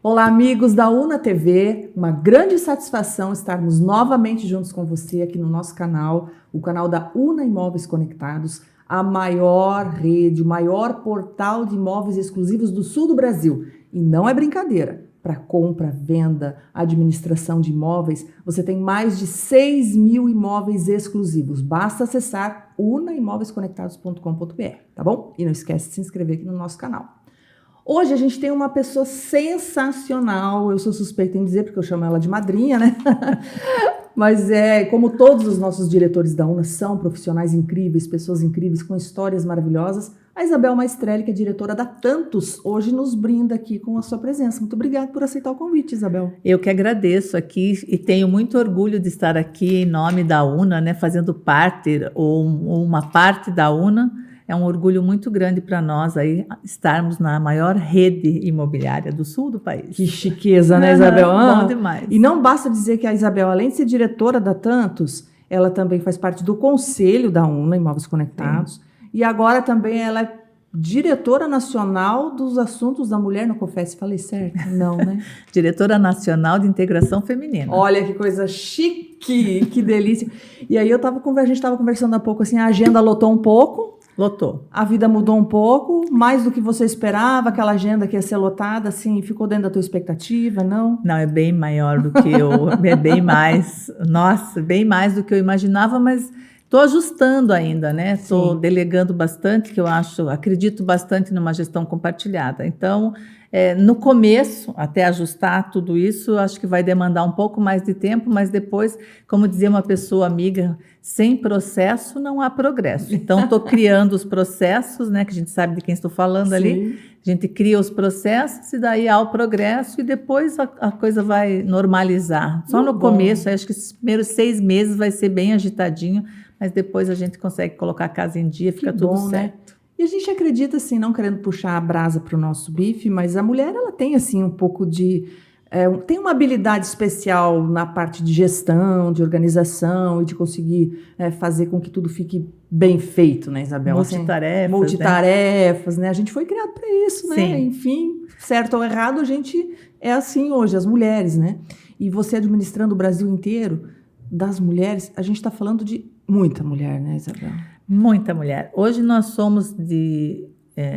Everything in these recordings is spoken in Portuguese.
Olá, amigos da Una TV, uma grande satisfação estarmos novamente juntos com você aqui no nosso canal, o canal da Una Imóveis Conectados, a maior rede, o maior portal de imóveis exclusivos do sul do Brasil. E não é brincadeira, para compra, venda, administração de imóveis, você tem mais de 6.000 imóveis exclusivos. Basta acessar unaimoveisconectados.com.br, tá bom? E não esquece de se inscrever aqui no nosso canal. Hoje a gente tem uma pessoa sensacional, eu sou suspeita em dizer porque eu chamo ela de madrinha, né? Mas como todos os nossos diretores da Una são profissionais incríveis, pessoas incríveis, com histórias maravilhosas, a Isabel Maestrelli, que é diretora da Tantos, hoje nos brinda aqui com a sua presença. Muito obrigada por aceitar o convite, Isabel. Eu que agradeço aqui e tenho muito orgulho de estar aqui em nome da Una, né, fazendo parte ou uma parte da Una. É um orgulho muito grande para nós aí estarmos na maior rede imobiliária do sul do país. Que chiqueza, né, Isabel? Bom demais. E não basta dizer que a Isabel, além de ser diretora da Tantos, ela também faz parte do conselho da Una Imóveis Conectados. Sim. E agora também ela é diretora nacional dos assuntos da mulher no COFES. Falei certo? Não, né? Diretora nacional de integração feminina. Olha que coisa chique, que delícia. E aí a gente estava conversando há pouco assim, a agenda lotou um pouco. Lotou. A vida mudou um pouco, mais do que você esperava, aquela agenda que ia ser lotada, assim, ficou dentro da tua expectativa, não? Não, é bem maior do que é bem mais, nossa, bem mais do que eu imaginava, mas estou ajustando ainda, né? Estou delegando bastante, que eu acredito bastante numa gestão compartilhada. Então, no começo, até ajustar tudo isso, acho que vai demandar um pouco mais de tempo, mas depois, como dizia uma pessoa amiga, sem processo não há progresso. Então, estou criando os processos, né, que a gente sabe de quem estou falando. Sim. Ali. A gente cria os processos e daí há o progresso e depois a coisa vai normalizar. Só no começo, acho que esses primeiros 6 meses vai ser bem agitadinho, mas depois a gente consegue colocar a casa em dia, fica tudo certo. Né? E a gente acredita, assim, não querendo puxar a brasa para o nosso bife, mas a mulher, ela tem, assim, um pouco de... tem uma habilidade especial na parte de gestão, de organização e de conseguir fazer com que tudo fique bem feito, né, Isabel? Multitarefas. Multitarefas, né? A gente foi criado para isso, né? Sim. Enfim, certo ou errado, a gente é assim hoje, as mulheres, né? E você administrando o Brasil inteiro, das mulheres, a gente está falando de muita mulher, né, Isabel? Muita mulher. Hoje nós somos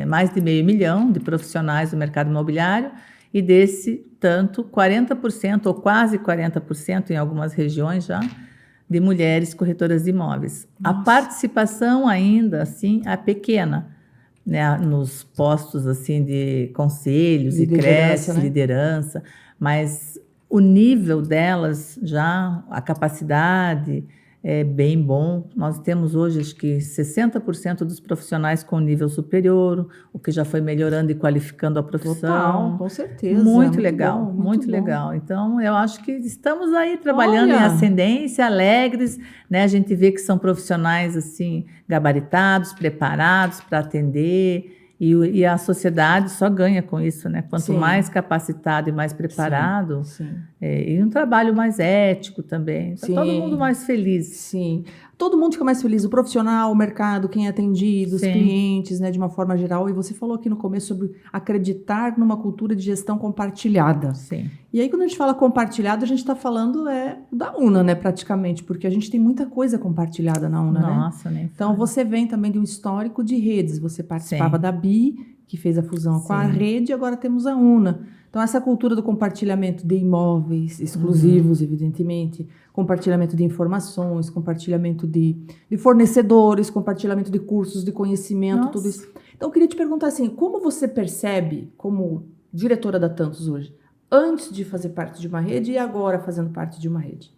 mais de 500 mil de profissionais do mercado imobiliário e desse tanto 40% ou quase 40% em algumas regiões já de mulheres corretoras de imóveis. Nossa. A participação ainda assim é pequena, né, nos postos assim de conselhos e creches, né? Liderança, mas o nível delas já, a capacidade é bem bom. Nós temos hoje, acho que 60% dos profissionais com nível superior, o que já foi melhorando e qualificando a profissão. Total, com certeza. Muito legal, bom, muito legal. Então, eu acho que estamos aí trabalhando em ascendência, alegres, né? A gente vê que são profissionais, assim, gabaritados, preparados para atender. E a sociedade só ganha com isso, né? Quanto mais capacitado e mais preparado, e um trabalho mais ético também. Tá todo mundo mais feliz. Sim. Todo mundo fica mais feliz, o profissional, o mercado, quem é atendido, os clientes, né, de uma forma geral. E você falou aqui no começo sobre acreditar numa cultura de gestão compartilhada. Sim. E aí, quando a gente fala compartilhado, a gente está falando da Una, né, praticamente, porque a gente tem muita coisa compartilhada na Una, Nossa, né? Então, você vem também de um histórico de redes. Você participava da BI, que fez a fusão com a rede, e agora temos a Una. Então, essa cultura do compartilhamento de imóveis exclusivos, evidentemente, compartilhamento de informações, compartilhamento de fornecedores, compartilhamento de cursos, de conhecimento, tudo isso. Então, eu queria te perguntar assim, como você percebe, como diretora da Tantos hoje, antes de fazer parte de uma rede e agora fazendo parte de uma rede?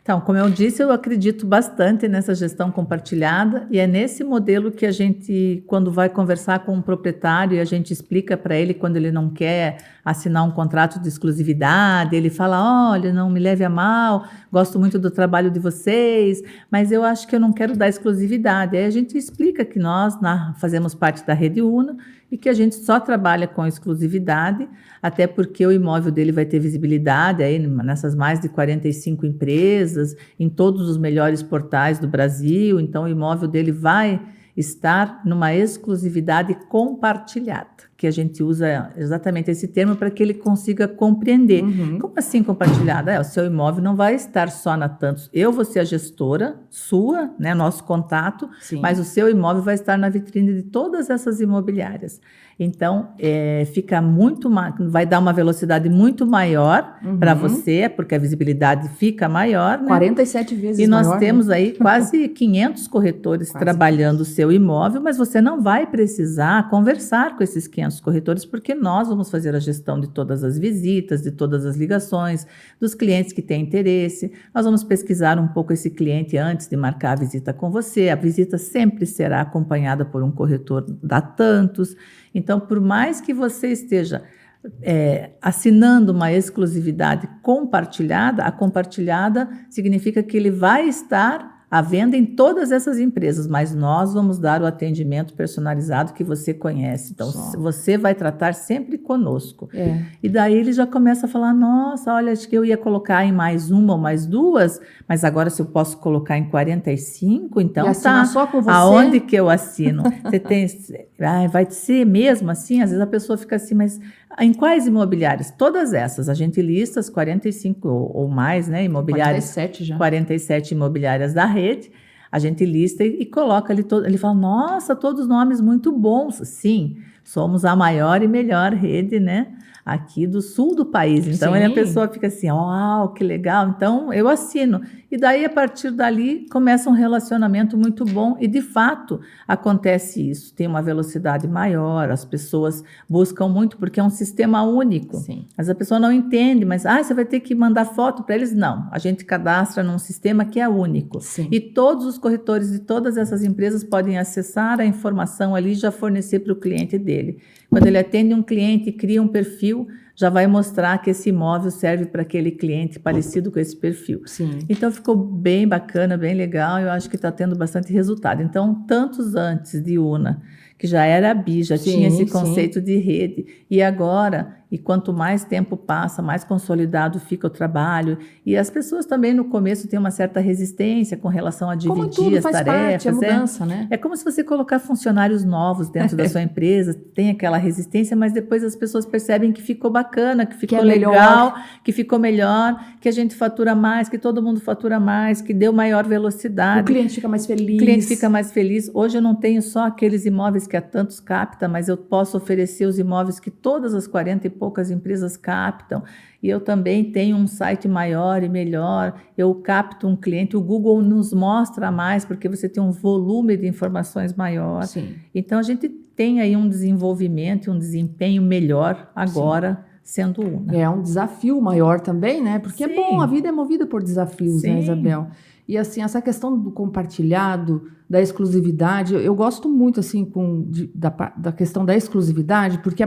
Então, como eu disse, eu acredito bastante nessa gestão compartilhada e é nesse modelo que a gente, quando vai conversar com um proprietário e a gente explica para ele quando ele não quer assinar um contrato de exclusividade, ele fala, olha, não me leve a mal, gosto muito do trabalho de vocês, mas eu acho que eu não quero dar exclusividade. Aí a gente explica que nós fazemos parte da Rede Una e que a gente só trabalha com exclusividade, até porque o imóvel dele vai ter visibilidade aí nessas mais de 45 empresas, em todos os melhores portais do Brasil, então o imóvel dele vai estar numa exclusividade compartilhada. que a gente usa exatamente esse termo para que ele consiga compreender. Como assim compartilhada? O seu imóvel não vai estar só na Tantos. Eu vou ser a gestora sua, né, nosso contato, Sim. mas o seu imóvel vai estar na vitrine de todas essas imobiliárias. Então, fica vai dar uma velocidade muito maior para você, porque a visibilidade fica maior, né? 47 vezes e nós maior, temos né? aí quase 500 corretores trabalhando o seu imóvel, mas você não vai precisar conversar com esses 500 corretores, porque nós vamos fazer a gestão de todas as visitas, de todas as ligações, dos clientes que têm interesse. Nós vamos pesquisar um pouco esse cliente antes de marcar a visita com você. A visita sempre será acompanhada por um corretor da Tantos. Então, por mais que você esteja assinando uma exclusividade compartilhada, a compartilhada significa que ele vai estar à venda em todas essas empresas, mas nós vamos dar o atendimento personalizado que você conhece. Então, você vai tratar sempre conosco. E daí ele já começa a falar, nossa, olha, acho que eu ia colocar em mais uma ou mais duas, mas agora se eu posso colocar em 45, então tá. Só com você? Aonde que eu assino? Você tem... vai ser mesmo assim? Às vezes a pessoa fica assim, mas em quais imobiliárias? Todas essas. A gente lista as 45 ou mais, né? Imobiliárias. 47 já. 47 imobiliárias da rede. A gente lista e coloca ali todo. Ele fala, nossa, todos nomes muito bons. Sim, somos a maior e melhor rede, né? Aqui do sul do país. Então, a pessoa fica assim, uau, que legal. Então, eu assino. E daí, a partir dali, começa um relacionamento muito bom. E, de fato, acontece isso. Tem uma velocidade maior, as pessoas buscam muito, porque é um sistema único. Sim. Mas a pessoa não entende, mas você vai ter que mandar foto para eles? Não. A gente cadastra num sistema que é único. Sim. E todos os corretores de todas essas empresas podem acessar a informação ali e já fornecer para o cliente dele. Quando ele atende um cliente e cria um perfil, já vai mostrar que esse imóvel serve para aquele cliente parecido com esse perfil. Sim. Então, ficou bem bacana, bem legal. Eu acho que está tendo bastante resultado. Então, tantos antes de Una, que já era a BI, já tinha esse conceito de rede. E agora, e quanto mais tempo passa, mais consolidado fica o trabalho. E as pessoas também, no começo, têm uma certa resistência com relação a dividir tudo as faz tarefas. Parte, a mudança, né? É como se você colocar funcionários novos dentro da sua empresa, tem aquela resistência, mas depois as pessoas percebem que ficou bacana, que ficou legal, que ficou melhor, que a gente fatura mais, que todo mundo fatura mais, que deu maior velocidade. O cliente fica mais feliz. O cliente fica mais feliz. Hoje eu não tenho só aqueles imóveis que a Tantos capta, mas eu posso oferecer os imóveis que todas as 40 e poucas empresas captam. E eu também tenho um site maior e melhor. Eu capto um cliente, o Google nos mostra mais, porque você tem um volume de informações maior. Sim. Então, a gente tem aí um desenvolvimento, um desempenho melhor agora, sendo Una. É um desafio maior também, né? Porque é bom, a vida é movida por desafios, né, Isabel? E assim, essa questão do compartilhado, da exclusividade, eu gosto muito assim da questão da exclusividade, porque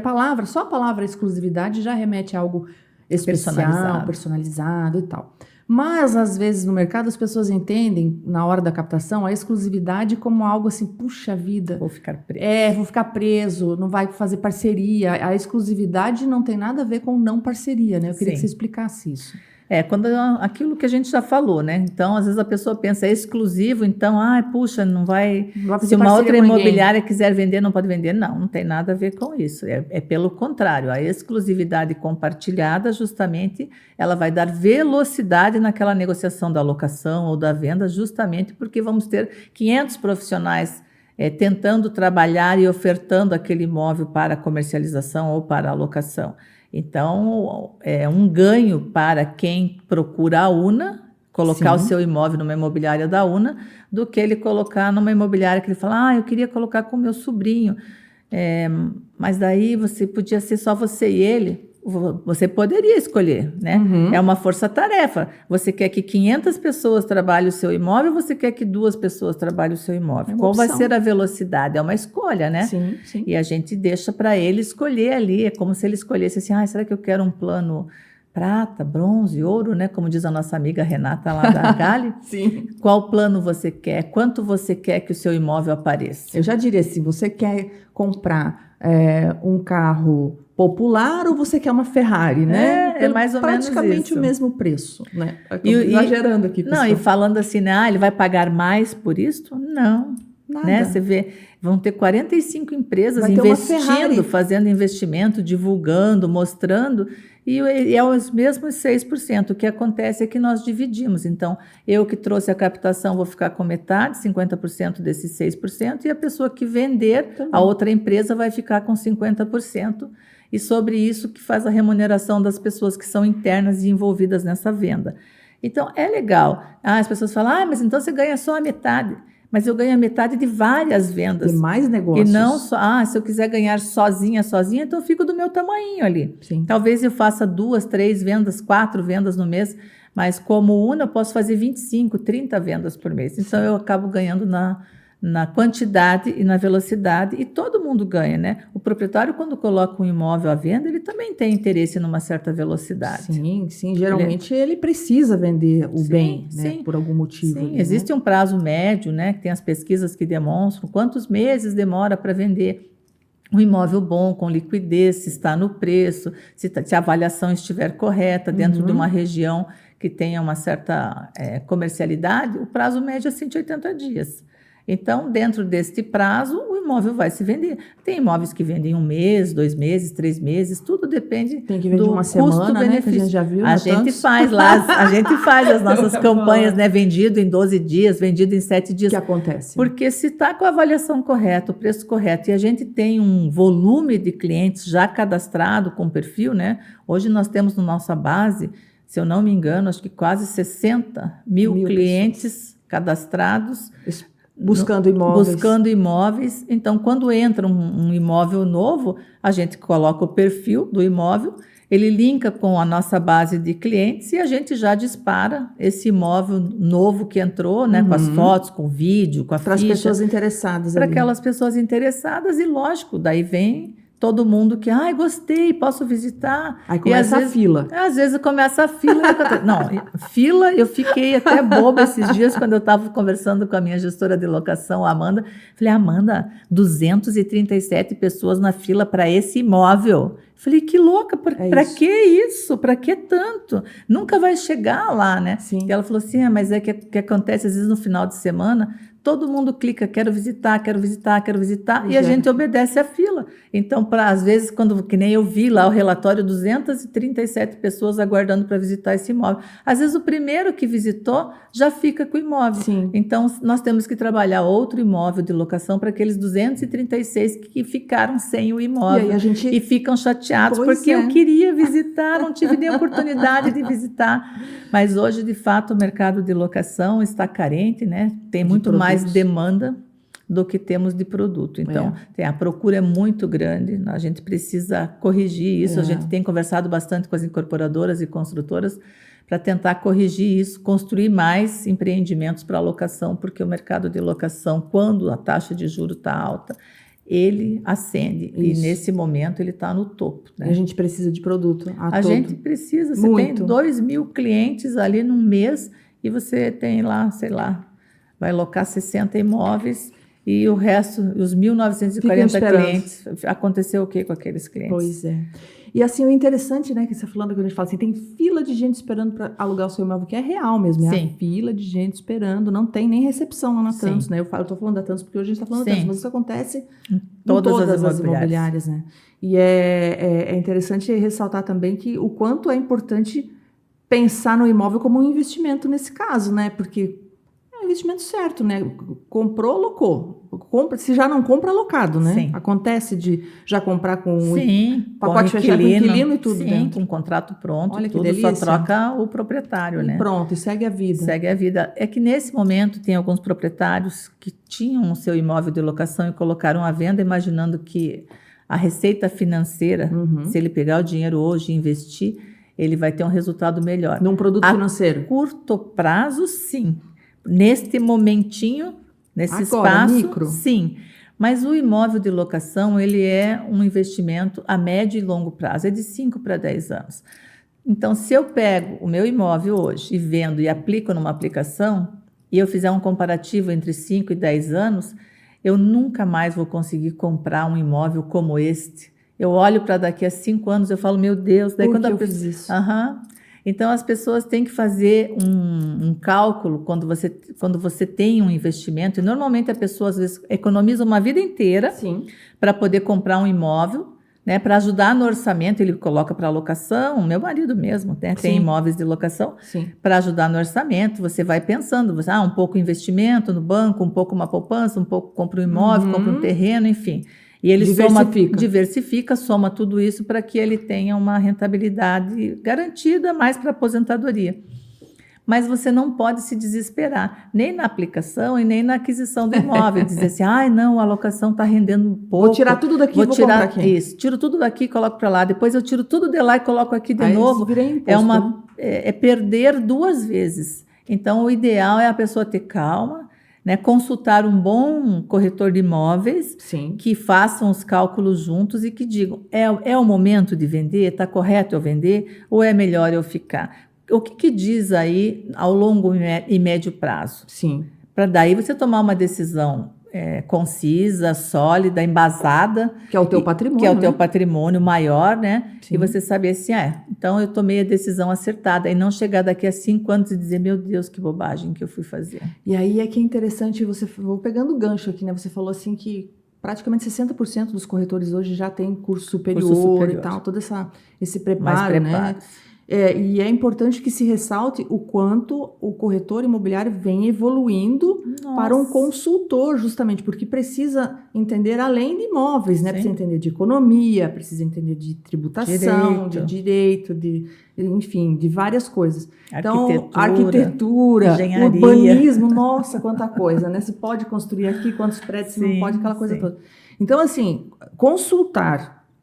só a palavra exclusividade já remete a algo especial, personalizado e tal. Mas, às vezes, no mercado, as pessoas entendem, na hora da captação, a exclusividade como algo assim, puxa vida. Vou ficar preso. Vou ficar preso, não vai fazer parceria. A exclusividade não tem nada a ver com não parceria, né? Eu queria que você explicasse isso. Aquilo que a gente já falou, né? Então, às vezes a pessoa pensa, é exclusivo, então, puxa, não vai se uma outra imobiliária quiser vender, não pode vender. Não tem nada a ver com isso. É pelo contrário, a exclusividade compartilhada, justamente, ela vai dar velocidade naquela negociação da locação ou da venda, justamente porque vamos ter 500 profissionais tentando trabalhar e ofertando aquele imóvel para comercialização ou para alocação. Então, é um ganho para quem procura a Una, colocar o seu imóvel numa imobiliária da Una, do que ele colocar numa imobiliária que ele fala, eu queria colocar com o meu sobrinho, mas daí você podia ser só você e ele. Você poderia escolher, né? É uma força-tarefa. Você quer que 500 pessoas trabalhem o seu imóvel ou você quer que 2 pessoas trabalhem o seu imóvel? Qual vai ser a velocidade? É uma escolha, né? Sim. E a gente deixa para ele escolher ali. É como se ele escolhesse assim, será que eu quero um plano prata, bronze, ouro, né? Como diz a nossa amiga Renata lá da Gali. Sim. Qual plano você quer? Quanto você quer que o seu imóvel apareça? Eu já diria, se você quer comprar um carro popular ou você quer uma Ferrari, né? É mais ou menos praticamente isso. O mesmo preço, né? Exagerando aqui, pessoal. Não, e falando assim, ele vai pagar mais por isso? Não. Nada. Né? Você vê, vão ter 45 empresas Vai ter uma investindo, Ferrari. fazendo investimento, divulgando, mostrando, e é os mesmos 6%. O que acontece é que nós dividimos. Então, eu que trouxe a captação vou ficar com metade, 50% desses 6%, e a pessoa que vender, Também. a outra empresa vai ficar com 50%. E sobre isso que faz a remuneração das pessoas que são internas e envolvidas nessa venda. Então, é legal. As pessoas falam, mas então você ganha só a metade. Mas eu ganho a metade de várias vendas. De mais negócios. E não só, se eu quiser ganhar sozinha, então eu fico do meu tamanho ali. Sim. Talvez eu faça 2, 3 vendas, 4 vendas no mês, mas como Una eu posso fazer 25, 30 vendas por mês. Então eu acabo ganhando na quantidade e na velocidade, e todo mundo ganha, né? O proprietário, quando coloca um imóvel à venda, ele também tem interesse numa certa velocidade. Sim, geralmente ele precisa vender o bem, né? Sim. Por algum motivo. Sim, ali, né? existe um prazo médio, né? Que tem as pesquisas que demonstram quantos meses demora para vender um imóvel bom, com liquidez, se está no preço, se a avaliação estiver correta, dentro de uma região que tenha uma certa comercialidade, o prazo médio é 180 dias. Então, dentro deste prazo, o imóvel vai se vender. Tem imóveis que vendem 1 mês, 2 meses, 3 meses, tudo depende Tem que vender do uma semana, né, que a custo-benefício. gente já viu. A gente faz lá, a gente faz as nossas campanhas, né? Vendido em 12 dias, vendido em 7 dias. O que acontece? Porque se está com a avaliação correta, o preço correto, e a gente tem um volume de clientes já cadastrado com perfil, né? Hoje nós temos na nossa base, se eu não me engano, acho que quase 60 mil clientes cadastrados. Buscando imóveis. Então, quando entra um imóvel novo, a gente coloca o perfil do imóvel, ele linka com a nossa base de clientes e a gente já dispara esse imóvel novo que entrou, né, com as fotos, com o vídeo, com a ficha. Para as pessoas interessadas. Para aquelas pessoas interessadas, e lógico, daí vem todo mundo que, gostei, posso visitar. Aí começa a fila. Às vezes começa a fila. Não, fila, eu fiquei até boba esses dias quando eu estava conversando com a minha gestora de locação, a Amanda. Falei, Amanda, 237 pessoas na fila para esse imóvel. Falei, que louca, para que isso? Para que tanto? Nunca vai chegar lá, né? Sim. E ela falou assim, mas é que acontece às vezes no final de semana, todo mundo clica, quero visitar, e a gente obedece a fila. Então, às vezes, que nem eu vi lá o relatório, 237 pessoas aguardando para visitar esse imóvel. Às vezes, o primeiro que visitou já fica com o imóvel. Sim. Então, nós temos que trabalhar outro imóvel de locação para aqueles 236 que ficaram sem o imóvel. E ficam chateados, porque eu queria visitar, não tive nem oportunidade de visitar. Mas hoje, de fato, o mercado de locação está carente, né? Tem muito mais demanda do que temos de produto. Então, a procura é muito grande, a gente precisa corrigir isso. A gente tem conversado bastante com as incorporadoras e construtoras para tentar corrigir isso, construir mais empreendimentos para locação, porque o mercado de locação, quando a taxa de juros está alta, ele ascende. Isso. E nesse momento ele está no topo. Né? E a gente precisa de produto. A gente precisa. Você tem 2.000 clientes ali num mês e você tem lá, sei lá, vai locar 60 imóveis e o resto, os 1.940 clientes, aconteceu o que com aqueles clientes? Pois é. E assim, o interessante, né, que você está falando, quando a gente fala assim, tem fila de gente esperando para alugar o seu imóvel, que é real mesmo, é a fila de gente esperando, não tem nem recepção lá na Tantos, né? Eu estou falando da Tantos porque hoje a gente está falando da Tantos, mas isso acontece em todas as imobiliárias, né? E é interessante ressaltar também que o quanto é importante pensar no imóvel como um investimento nesse caso, né? Porque é um investimento certo, né? Comprou, locou. Se já não compra, alocado, né? Sim. Acontece de já comprar com pacote fechado com inquilino e tudo dentro. Com contrato pronto. Olha que tudo, delícia. Só troca o proprietário, né? Pronto, e segue a vida. Segue a vida. É que nesse momento tem alguns proprietários que tinham o seu imóvel de locação e colocaram à venda imaginando que a receita financeira, se ele pegar o dinheiro hoje e investir, ele vai ter um resultado melhor. Num produto financeiro? A curto prazo, sim. Neste momentinho, nesse agora, espaço, micro. Sim. Mas o imóvel de locação, ele é um investimento a médio e longo prazo, é de 5 para 10 anos. Então, se eu pego o meu imóvel hoje e vendo e aplico numa aplicação, e eu fizer um comparativo entre 5 e 10 anos, eu nunca mais vou conseguir comprar um imóvel como este. Eu olho para daqui a 5 anos, eu falo, meu Deus, daí Por quando que a eu pessoa... fiz isso? Então, as pessoas têm que fazer um cálculo quando você tem um investimento, e normalmente a pessoa, às vezes, economiza uma vida inteira para poder comprar um imóvel, né, para ajudar no orçamento, ele coloca para locação, meu marido mesmo, né, tem imóveis de locação, para ajudar no orçamento, você vai pensando, um pouco investimento no banco, um pouco uma poupança, um pouco compra um imóvel, compra um terreno, enfim. E ele diversifica, soma tudo isso para que ele tenha uma rentabilidade garantida mais para a aposentadoria. Mas você não pode se desesperar, nem na aplicação e nem na aquisição do imóvel. Dizer assim, não, a locação está rendendo pouco. Vou tirar tudo daqui e vou comprar aqui. Isso, tiro tudo daqui e coloco para lá. Depois eu tiro tudo de lá e coloco aqui de novo. Imposto, é perder 2 vezes. Então, o ideal é a pessoa ter calma, né, consultar um bom corretor de imóveis que façam os cálculos juntos e que digam, é o momento de vender? Está correto eu vender? Ou é melhor eu ficar? O que diz aí ao longo e médio prazo? Para daí você tomar uma decisão concisa, sólida, embasada. Que é o teu patrimônio. Que é o teu patrimônio maior, né? E você saber assim, então eu tomei a decisão acertada e não chegar daqui a 5 anos e dizer, meu Deus, que bobagem que eu fui fazer. E aí é que é interessante, vou pegando o gancho aqui, né? Você falou assim que praticamente 60% dos corretores hoje já tem curso superior e tal, todo esse preparo, né? E é importante que se ressalte o quanto o corretor imobiliário vem evoluindo para um consultor, justamente, porque precisa entender além de imóveis, né? Precisa entender de economia, precisa entender de tributação, de direito, enfim, de várias coisas. Então, arquitetura, urbanismo, nossa, quanta coisa, né? Se pode construir aqui, quantos prédios, se não pode, aquela coisa toda. Então, assim,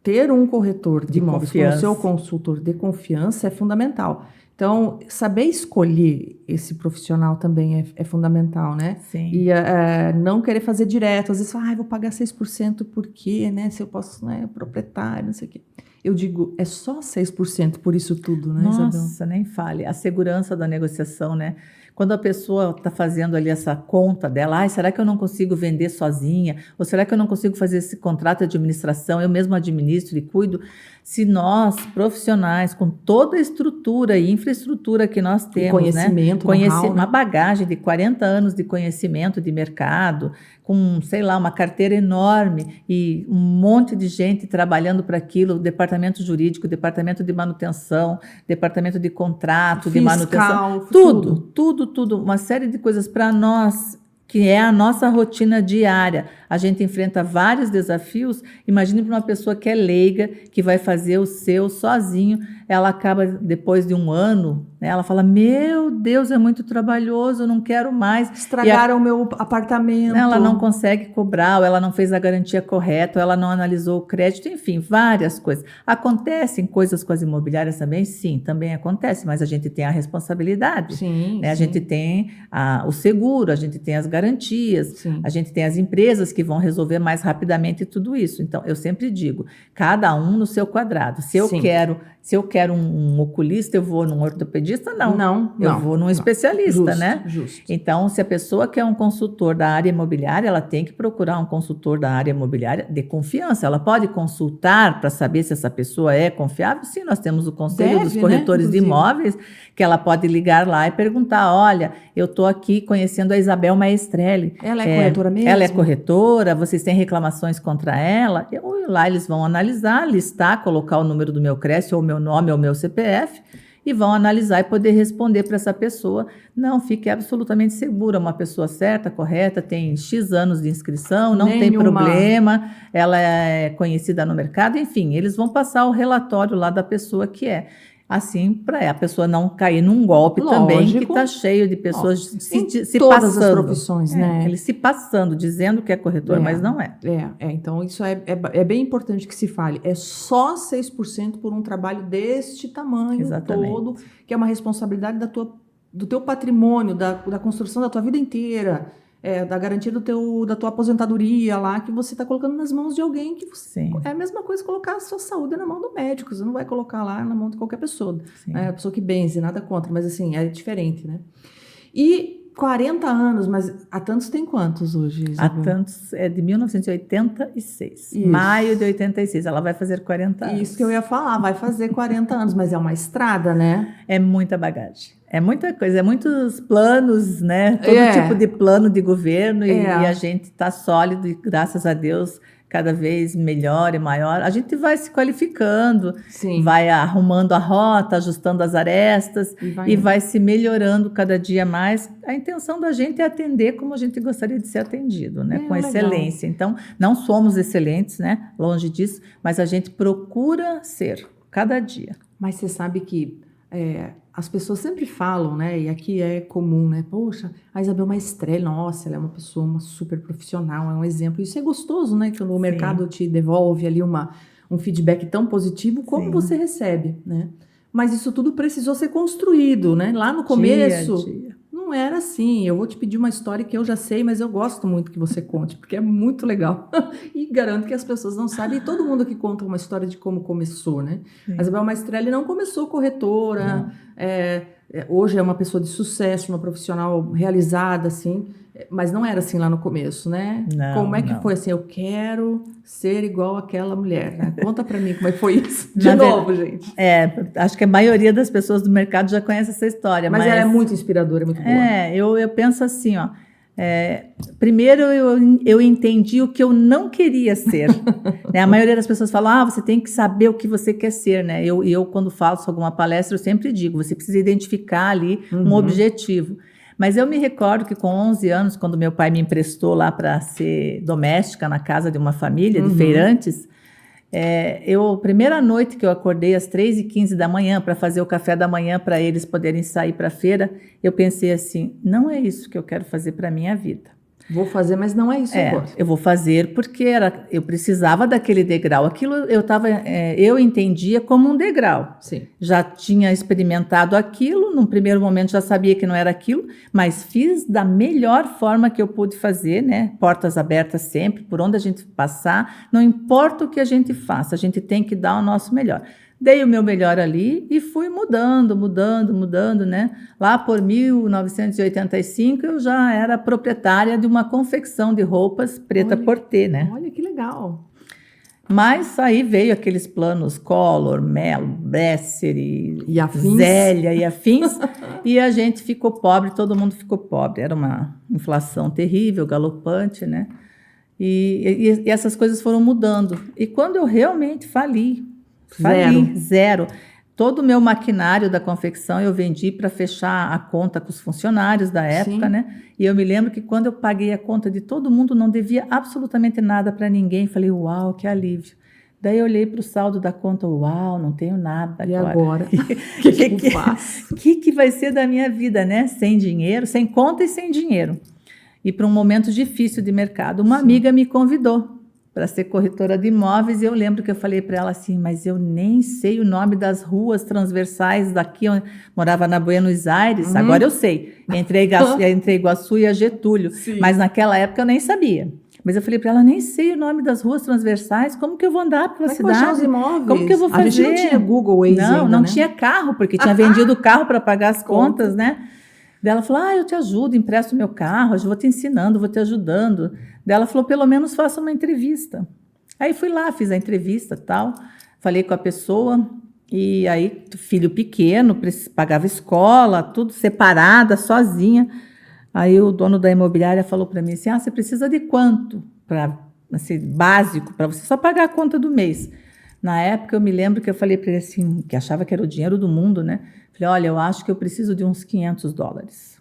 ter um corretor de imóveis como seu consultor de confiança é fundamental. Então, saber escolher esse profissional também é fundamental, né? E não querer fazer direto. Às vezes, vou pagar 6% porque, né? Se eu posso, né? Proprietário, não sei o quê. Eu digo, é só 6% por isso tudo, né, Isabel? Nossa, nem fale. A segurança da negociação, né? Quando a pessoa está fazendo ali essa conta dela, será que eu não consigo vender sozinha? Ou será que eu não consigo fazer esse contrato de administração? Eu mesmo administro e cuido. Se nós, profissionais, com toda a estrutura e infraestrutura que nós temos, conhecimento, uma bagagem de 40 anos de conhecimento de mercado, com, sei lá, uma carteira enorme e um monte de gente trabalhando para aquilo, departamento jurídico, departamento de manutenção, departamento de contrato, de manutenção, tudo, uma série de coisas para nós, que é a nossa rotina diária. A gente enfrenta vários desafios. Imagine para uma pessoa que é leiga, que vai fazer o seu sozinho, ela acaba, depois de 1 ano, né, ela fala, meu Deus, é muito trabalhoso, eu não quero mais. Estragaram o meu apartamento. Ela não consegue cobrar, ou ela não fez a garantia correta, ou ela não analisou o crédito, enfim, várias coisas. Acontecem coisas com as imobiliárias também? Sim, também acontece, mas a gente tem a responsabilidade. A gente tem o seguro, a gente tem as garantias, a gente tem as empresas que vão resolver mais rapidamente tudo isso. Então, eu sempre digo, cada um no seu quadrado. Se eu quero um oculista, eu vou num ortopedista? Não. Eu vou num especialista, né? Justo. Então, se a pessoa quer um consultor da área imobiliária, ela tem que procurar um consultor da área imobiliária de confiança. Ela pode consultar para saber se essa pessoa é confiável? Sim, nós temos o Conselho dos Corretores de Imóveis, que ela pode ligar lá e perguntar, olha, eu estou aqui conhecendo a Isabel Maestrelli. Ela é corretora mesmo? Ela é corretora, vocês têm reclamações contra ela? Lá eles vão analisar, listar, colocar o número do meu CRES, ou o meu nome, ou o meu CPF, e vão analisar e poder responder para essa pessoa. Não, fique absolutamente segura, uma pessoa certa, correta, tem X anos de inscrição, não tem problema, ela é conhecida no mercado, enfim, eles vão passar o relatório lá da pessoa que é. Assim, para a pessoa não cair num golpe também, que está cheio de pessoas se todas passando. As profissões, né? Eles se passando, dizendo que é corretor, mas não é. Então, isso é bem importante que se fale. É só 6% por um trabalho deste tamanho todo, que é uma responsabilidade do teu patrimônio, da construção da tua vida inteira. Da garantia da tua aposentadoria lá, que você está colocando nas mãos de alguém que você... É a mesma coisa colocar a sua saúde na mão do médico, você não vai colocar lá na mão de qualquer pessoa. A pessoa que benze, nada contra, mas assim, é diferente, né? E 40 anos, mas há tantos tem quantos hoje, Há Isabel? tantos, é de 1986. Isso. Maio de 86, ela vai fazer 40 anos. Isso que eu ia falar, vai fazer 40 anos, mas é uma estrada, né? É muita bagagem. É muita coisa, é muitos planos, né? Todo É. tipo de plano de governo e É. a gente está sólido e, graças a Deus, cada vez melhor e maior. A gente vai se qualificando, Sim. vai arrumando a rota, ajustando as arestas e vai se melhorando cada dia mais. A intenção da gente é atender como a gente gostaria de ser atendido, né? Com legal. excelência. Então, não somos excelentes, né? Longe disso, mas a gente procura ser cada dia. Mas você sabe que as pessoas sempre falam, né? E aqui é comum, né? Poxa, a Isabel Maestrelli, nossa, ela é uma super profissional, é um exemplo. Isso é gostoso, né? Quando o mercado te devolve ali um feedback tão positivo como Sim. você recebe, né? Mas isso tudo precisou ser construído, né? Lá no começo, Dia. não era assim. Eu vou te pedir uma história que eu já sei, mas eu gosto muito que você conte, porque é muito legal. E garanto que as pessoas não sabem. E todo mundo aqui conta uma história de como começou, né? Sim. A Isabel Maestrelli não começou corretora. Hoje é uma pessoa de sucesso, uma profissional realizada, assim. Mas não era assim lá no começo, né? Não, como é que não. foi assim? Eu quero ser igual àquela mulher, né? Conta pra mim como é que foi isso. Na De novo, gente. Acho que a maioria das pessoas do mercado já conhece essa história. Mas ela é muito inspiradora, é muito boa. Eu penso assim, ó. Primeiro eu entendi o que eu não queria ser. Né? A maioria das pessoas fala, você tem que saber o que você quer ser, né? Eu quando faço alguma palestra, eu sempre digo, você precisa identificar ali um objetivo. Mas eu me recordo que com 11 anos, quando meu pai me emprestou lá para ser doméstica na casa de uma família de feirantes, a primeira noite que eu acordei às 3h15 da manhã para fazer o café da manhã para eles poderem sair para a feira, eu pensei assim, não é isso que eu quero fazer para a minha vida. Vou fazer, mas não é isso agora. Eu vou fazer porque eu precisava daquele degrau. Aquilo eu entendia como um degrau. Sim. Já tinha experimentado aquilo, num primeiro momento já sabia que não era aquilo, mas fiz da melhor forma que eu pude fazer, né? Portas abertas sempre, por onde a gente passar, não importa o que a gente faça, a gente tem que dar o nosso melhor. Dei o meu melhor ali e fui mudando, né? Lá por 1985 eu já era proprietária de uma confecção de roupas preta porter, né? Olha que legal. Mas aí veio aqueles planos Collor, Mello, Bresser e afins. Zélia e afins, e a gente ficou pobre, todo mundo ficou pobre. Era uma inflação terrível, galopante, né? E essas coisas foram mudando. E quando eu realmente fali, zero. Todo o meu maquinário da confecção eu vendi para fechar a conta com os funcionários da época, né? E eu me lembro que quando eu paguei a conta de todo mundo, não devia absolutamente nada para ninguém. Falei, uau, que alívio. Daí eu olhei para o saldo da conta, uau, não tenho nada agora. E agora? O que eu faço? O que vai ser da minha vida, né? Sem dinheiro, sem conta e sem dinheiro. E para um momento difícil de mercado. Uma amiga me convidou para ser corretora de imóveis, e eu lembro que eu falei para ela assim, mas eu nem sei o nome das ruas transversais daqui, eu morava na Buenos Aires, agora eu sei, entre Iguaçu e a Getúlio, mas naquela época eu nem sabia. Mas eu falei para ela, nem sei o nome das ruas transversais, como que eu vou andar pela cidade? Achar os imóveis? Como que eu vou fazer? A gente não tinha Google Waze ainda, não né? tinha carro, porque tinha vendido o carro para pagar as contas, né? Daí ela falou, eu te ajudo, empresto meu carro, eu vou te ensinando, vou te ajudando. Daí ela falou, pelo menos faça uma entrevista. Aí fui lá, fiz a entrevista, tal, falei com a pessoa, e aí filho pequeno, pagava escola, tudo separada, sozinha. Aí o dono da imobiliária falou para mim assim, você precisa de quanto? Assim, básico, para você só pagar a conta do mês. Na época eu me lembro que eu falei para ele assim, que achava que era o dinheiro do mundo, né? Falei, olha, eu acho que eu preciso de uns $500.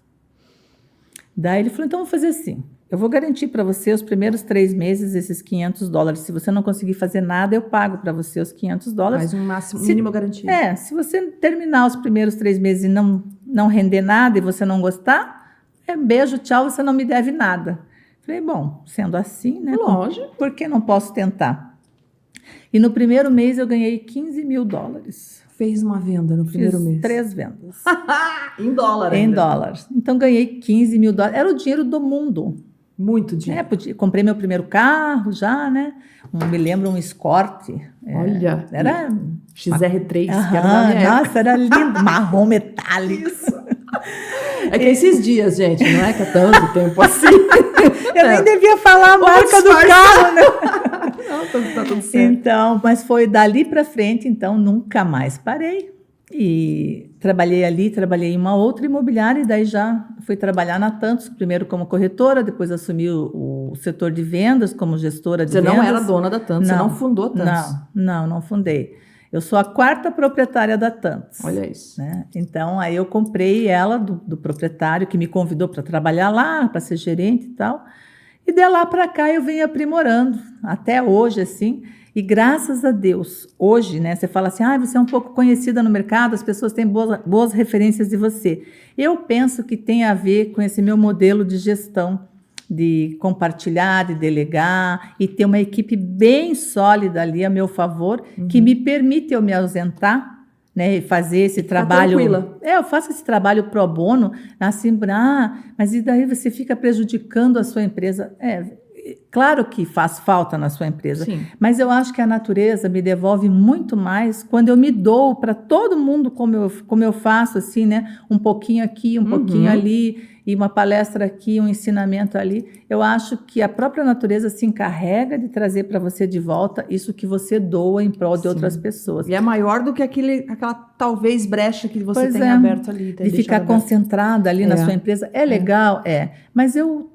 Daí ele falou, então vou fazer assim, eu vou garantir para você os primeiros 3 meses esses $500. Se você não conseguir fazer nada, eu pago para você os $500. Mais um mínimo garantido. Se você terminar os primeiros 3 meses e não render nada e você não gostar, beijo, tchau, você não me deve nada. Falei, bom, sendo assim, né? Lógico. Por que não posso tentar? E no primeiro mês eu ganhei $15 mil. Fez uma venda no primeiro mês. 3 vendas. Em dólar Em ainda. dólares. Então, ganhei $15 mil. Era o dinheiro do mundo. Muito dinheiro. Comprei meu primeiro carro já, né? Me lembro um Escort. Olha. Era... XR3, que era da minha época. Nossa, era lindo. Marrom metálico. Isso. É que esses dias, gente, não é que é tanto tempo assim. Eu nem devia falar a marca do carro, né? Não, tá tudo certo. Então, mas foi dali para frente, então nunca mais parei. E trabalhei ali, trabalhei em uma outra imobiliária e daí já fui trabalhar na Tantos, primeiro como corretora, depois assumi o setor de vendas como gestora de vendas. Você não era dona da Tantos, você não fundou Tantos. Não fundei. Eu sou a 4ª proprietária da Tantos. Olha isso. Né? Então, aí eu comprei ela do proprietário que me convidou para trabalhar lá, para ser gerente e tal. E de lá para cá eu venho aprimorando, até hoje, assim. E graças a Deus, hoje, né, você fala assim, você é um pouco conhecida no mercado, as pessoas têm boas referências de você. Eu penso que tem a ver com esse meu modelo de gestão, de compartilhar, de delegar e ter uma equipe bem sólida ali a meu favor, que me permite eu me ausentar, né, e fazer esse trabalho. Tranquila. Eu faço esse trabalho pro bono, assim, mas e daí você fica prejudicando a sua empresa? Claro que faz falta na sua empresa, Sim. mas eu acho que a natureza me devolve muito mais quando eu me dou para todo mundo como eu faço, assim, né? Um pouquinho aqui, um pouquinho ali, e uma palestra aqui, um ensinamento ali. Eu acho que a própria natureza se encarrega de trazer para você de volta isso que você doa em prol de outras pessoas. E é maior do que aquela talvez brecha que você tem aberto ali. De ficar concentrada ali na sua empresa. É legal? Mas eu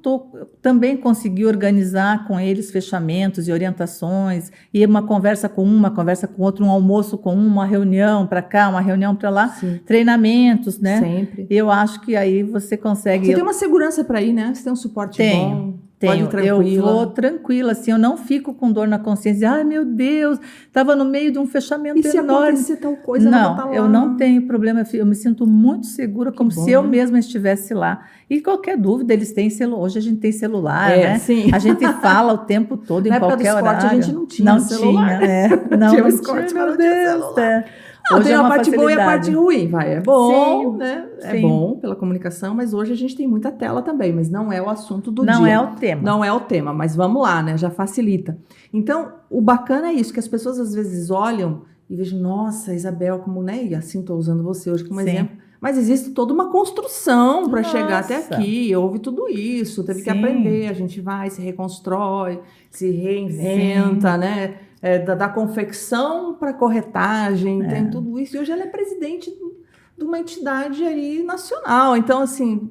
também consegui organizar com eles fechamentos e orientações, e uma conversa com uma conversa com outra, um almoço com uma reunião para cá, uma reunião para lá, treinamentos, né? Sempre. Eu acho que aí você consegue... Você tem uma segurança para ir, né? Você tem um suporte bom. Tenho, eu vou tranquila, assim, eu não fico com dor na consciência. Ai, meu Deus, estava no meio de um fechamento enorme. E se acontecer tal coisa, eu vou estar lá? Eu não tenho problema, eu me sinto muito segura, como se eu mesma estivesse lá. E qualquer dúvida, eles têm celular. Hoje a gente tem celular, né? Sim. A gente fala o tempo todo, em qualquer horário. Na época do esporte, a gente não tinha celular. Não tinha o esporte, meu Deus. Não, tem a parte boa e a parte ruim, É bom, sim, né? É sim. bom pela comunicação, mas hoje a gente tem muita tela também, mas não é o assunto do dia. Não é o tema. Não é o tema, mas vamos lá, né? Já facilita. Então, o bacana é isso, que as pessoas às vezes olham e vejam, nossa, Isabel, como, né? E assim estou usando você hoje como exemplo. Mas existe toda uma construção para chegar até aqui. Houve tudo isso, teve que aprender. A gente vai, se reconstrói, se reinventa, né? Da confecção para corretagem, tem tudo isso. E hoje ela é presidente de uma entidade aí nacional. Então, assim,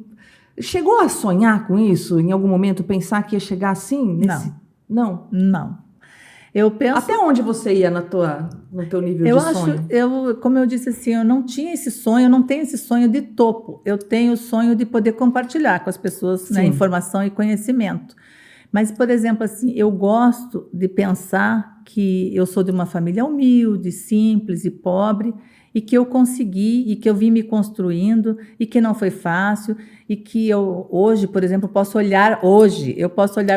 chegou a sonhar com isso? Em algum momento, pensar que ia chegar assim? Não? Eu penso... Até onde você ia no teu nível de sonho? Como eu disse assim, eu não tinha esse sonho, eu não tenho esse sonho de topo. Eu tenho o sonho de poder compartilhar com as pessoas, né, informação e conhecimento. Mas, por exemplo, assim, eu gosto de pensar que eu sou de uma família humilde, simples e pobre, e que eu consegui, e que eu vim me construindo, e que não foi fácil, e que eu hoje, por exemplo, posso olhar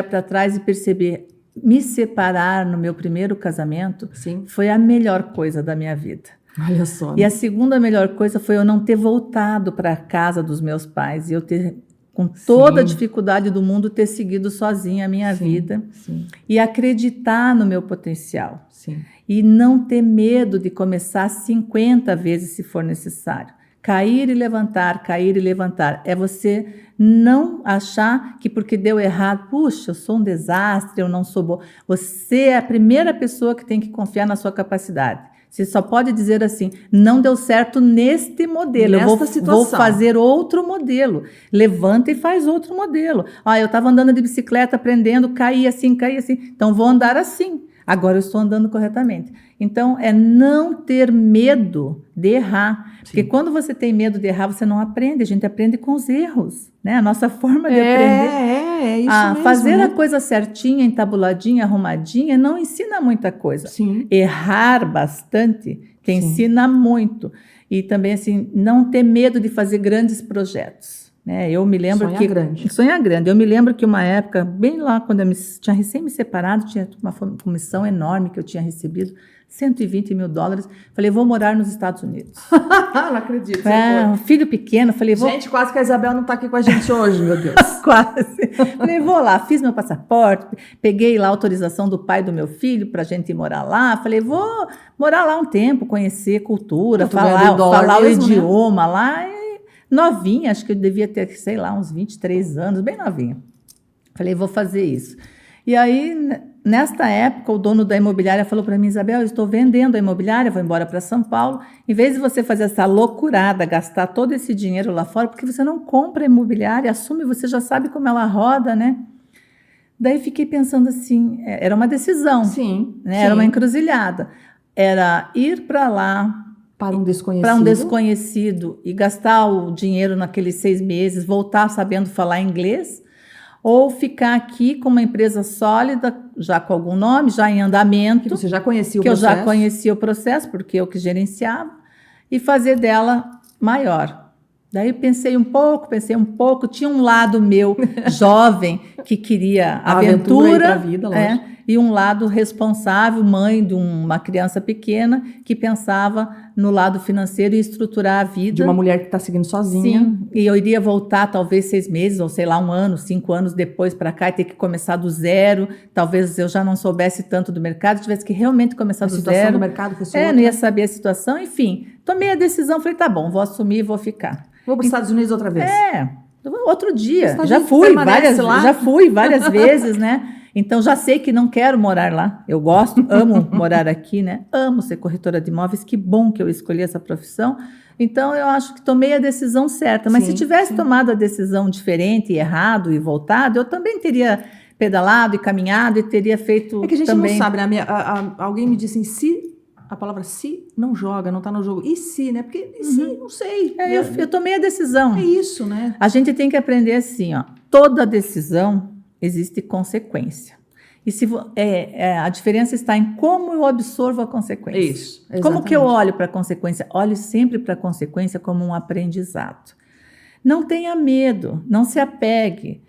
para trás e perceber, me separar no meu primeiro casamento foi a melhor coisa da minha vida. Olha só. E a segunda melhor coisa foi eu não ter voltado para a casa dos meus pais, e eu ter... com toda a dificuldade do mundo, ter seguido sozinha a minha vida e acreditar no meu potencial. E não ter medo de começar 50 vezes se for necessário. Cair e levantar, cair e levantar. É você não achar que porque deu errado, puxa, eu sou um desastre, eu não sou boa. Você é a primeira pessoa que tem que confiar na sua capacidade. Você só pode dizer assim, não deu certo neste modelo, eu vou fazer outro modelo. Levanta e faz outro modelo. Eu estava andando de bicicleta, aprendendo, caí assim, então vou andar assim. Agora eu estou andando corretamente. Então, é não ter medo de errar. Porque quando você tem medo de errar, você não aprende. A gente aprende com os erros, né? A nossa forma de aprender. É isso mesmo. Fazer a coisa certinha, entabuladinha, arrumadinha, não ensina muita coisa. Errar bastante te ensina muito. E também, assim, não ter medo de fazer grandes projetos. Né? Eu me lembro sonhar grande. Eu me lembro que uma época, bem lá, quando eu tinha recém me separado, tinha uma comissão enorme que eu tinha recebido, $120 mil. Falei, vou morar nos Estados Unidos. Não acredito. Um filho pequeno. Falei, Gente, quase que a Isabel não está aqui com a gente hoje, meu Deus. Quase. Falei, vou lá, fiz meu passaporte, peguei lá a autorização do pai do meu filho para a gente ir morar lá. Falei, vou morar lá um tempo, conhecer cultura, falar o idioma lá. Novinha, acho que eu devia ter, sei lá, uns 23 anos, bem novinha. Falei, vou fazer isso. E aí, nesta época, o dono da imobiliária falou para mim, Isabel, eu estou vendendo a imobiliária, vou embora para São Paulo. Em vez de você fazer essa loucurada, gastar todo esse dinheiro lá fora, porque você não compra a imobiliária, assume, você já sabe como ela roda, né? Daí fiquei pensando assim, era uma decisão, Sim, né? sim. Era uma encruzilhada. Era ir para lá, para um desconhecido. Para um desconhecido e gastar o dinheiro naqueles 6 meses, voltar sabendo falar inglês, ou ficar aqui com uma empresa sólida, já com algum nome, já em andamento. Que você já conhecia o processo. Que eu já conhecia o processo, porque eu que gerenciava, e fazer dela maior. Daí pensei um pouco, tinha um lado meu jovem que queria aventura, vida, e um lado responsável, mãe de uma criança pequena, que pensava no lado financeiro e estruturar a vida. De uma mulher que está seguindo sozinha. Sim, e eu iria voltar talvez 6 meses, ou sei lá, 1 ano, 5 anos depois para cá e ter que começar do zero. Talvez eu já não soubesse tanto do mercado, tivesse que realmente começar do zero. A situação do mercado fosse outra. Não ia saber a situação, enfim. Tomei a decisão, falei, tá bom, vou assumir e vou ficar. Vou para os Estados Unidos outra vez. Outro dia. Já fui várias vezes, né? Então, já sei que não quero morar lá. Eu gosto, amo morar aqui, né? Amo ser corretora de imóveis. Que bom que eu escolhi essa profissão. Então, eu acho que tomei a decisão certa. Mas se tivesse tomado a decisão diferente, errado e voltado, eu também teria pedalado e caminhado e teria feito também... É que a gente não sabe, né? Alguém me disse assim, a palavra se não joga, não está no jogo. E se, né? Porque se, não sei. Eu tomei a decisão. É isso, né? A gente tem que aprender assim, ó. Toda decisão existe consequência. E a diferença está em como eu absorvo a consequência. Isso, exatamente. Como que eu olho para a consequência? Olhe sempre para a consequência como um aprendizado. Não tenha medo, não se apegue.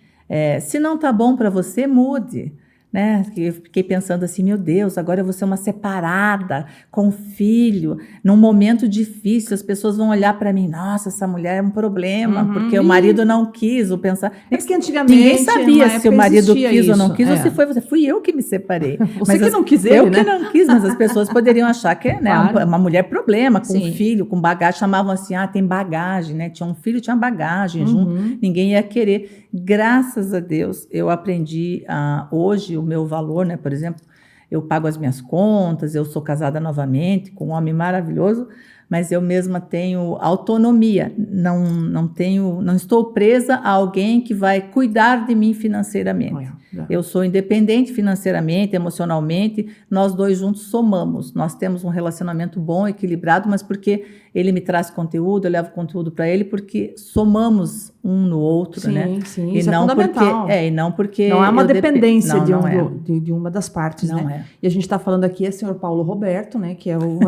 Se não está bom para você, mude. Né? Eu fiquei pensando assim, meu Deus, agora eu vou ser uma separada com filho, num momento difícil, as pessoas vão olhar para mim, nossa, essa mulher é um problema, porque o marido não quis, ou pensar... É porque antigamente... Ninguém sabia se o marido quis ou não quis, ou se foi você. Fui eu que me separei. Você que não quis ele, eu que não quis, mas as pessoas poderiam achar que é uma mulher problema, com um filho, com bagagem, chamavam assim, tem bagagem, né? Tinha um filho, tinha bagagem junto, ninguém ia querer. Graças a Deus, eu aprendi hoje o meu valor, né? Por exemplo, eu pago as minhas contas, eu sou casada novamente com um homem maravilhoso, mas eu mesma tenho autonomia, não estou presa a alguém que vai cuidar de mim financeiramente. Eu sou independente financeiramente, emocionalmente, nós dois juntos somamos, nós temos um relacionamento bom, equilibrado, mas porque ele me traz conteúdo, eu levo conteúdo para ele, porque somamos um no outro, né? Sim, e isso não é fundamental. E não porque... Não é uma dependência de uma das partes, não né? E a gente está falando aqui, é o senhor Paulo Roberto, né? Que é o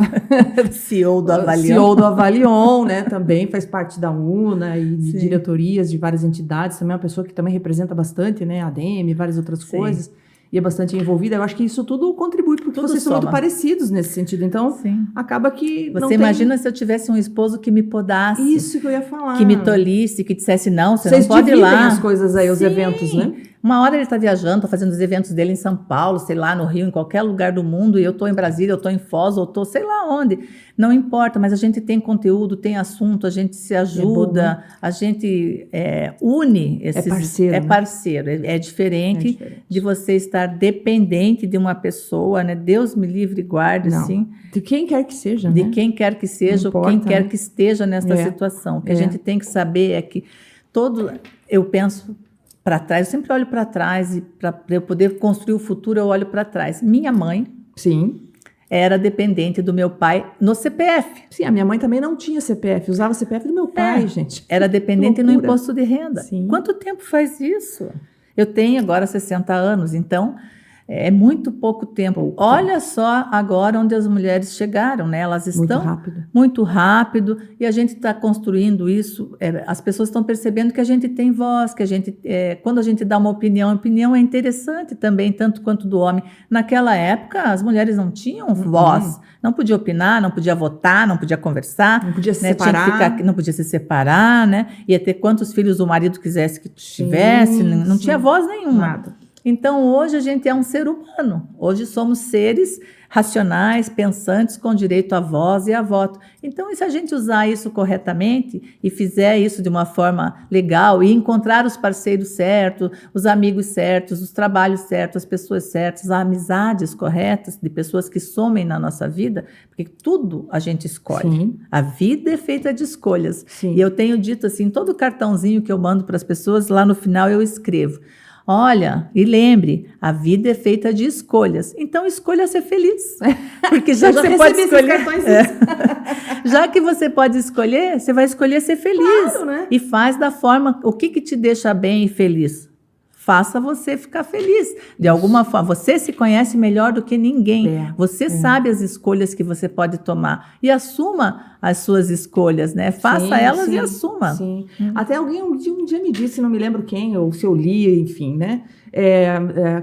CEO do Avalion. CEO do Avalion, né? Também faz parte da UNA e de diretorias de várias entidades. Também é uma pessoa que também representa bastante, né? A ADM, várias outras coisas. E é bastante envolvida. Eu acho que isso tudo contribui, porque vocês são muito parecidos nesse sentido. Então, acaba que Você imagina se eu tivesse um esposo que me podasse. Isso que eu ia falar. Que me tolhisse, que dissesse, não, você não pode ir lá. Vocês dividem as coisas aí, os eventos, né? Uma hora ele está viajando, está fazendo os eventos dele em São Paulo, sei lá, no Rio, em qualquer lugar do mundo, e eu estou em Brasília, eu estou em Foz, eu estou sei lá onde. Não importa, mas a gente tem conteúdo, tem assunto, a gente se ajuda, a gente une esses... É parceiro. É diferente de você estar dependente de uma pessoa, né? Deus me livre e guarde, assim. De quem quer que seja, De né? quem quer que seja, ou quem quer que esteja nesta situação. O que a gente tem que saber é que eu penso para trás, eu sempre olho para trás, e para eu poder construir o futuro, eu olho para trás. Minha mãe era dependente do meu pai no CPF. Sim, a minha mãe também não tinha CPF, usava CPF do meu pai, gente. Era dependente no imposto de renda. Quanto tempo faz isso? Eu tenho agora 60 anos, então... É muito pouco tempo. Olha só agora onde as mulheres chegaram, né? Elas estão muito rápido e a gente está construindo isso. As pessoas estão percebendo que a gente tem voz, que a gente, quando a gente dá uma opinião, a opinião é interessante também, tanto quanto do homem. Naquela época, as mulheres não tinham voz, não podia opinar, não podia votar, não podia conversar, não podia se separar, não podia se separar, né? Ia ter quantos filhos o marido quisesse que tivesse, não tinha voz nenhuma. Nada. Então, hoje a gente é um ser humano. Hoje somos seres racionais, pensantes, com direito à voz e a voto. Então, e se a gente usar isso corretamente e fizer isso de uma forma legal e encontrar os parceiros certos, os amigos certos, os trabalhos certos, as pessoas certas, as amizades corretas de pessoas que somem na nossa vida, porque tudo a gente escolhe. Sim. A vida é feita de escolhas. Sim. E eu tenho dito assim, todo cartãozinho que eu mando para as pessoas, lá no final eu escrevo: olha, e lembre, a vida é feita de escolhas. Então, escolha ser feliz. Porque já que você pode escolher, já que você pode escolher, você vai escolher ser feliz. Claro, né? E faz da forma, o que te deixa bem e feliz? Faça você ficar feliz. De alguma forma, você se conhece melhor do que ninguém. Você sabe as escolhas que você pode tomar. E assuma as suas escolhas, né? Faça elas e assuma. Sim. Até alguém um dia me disse, não me lembro quem, ou se eu li, enfim, né?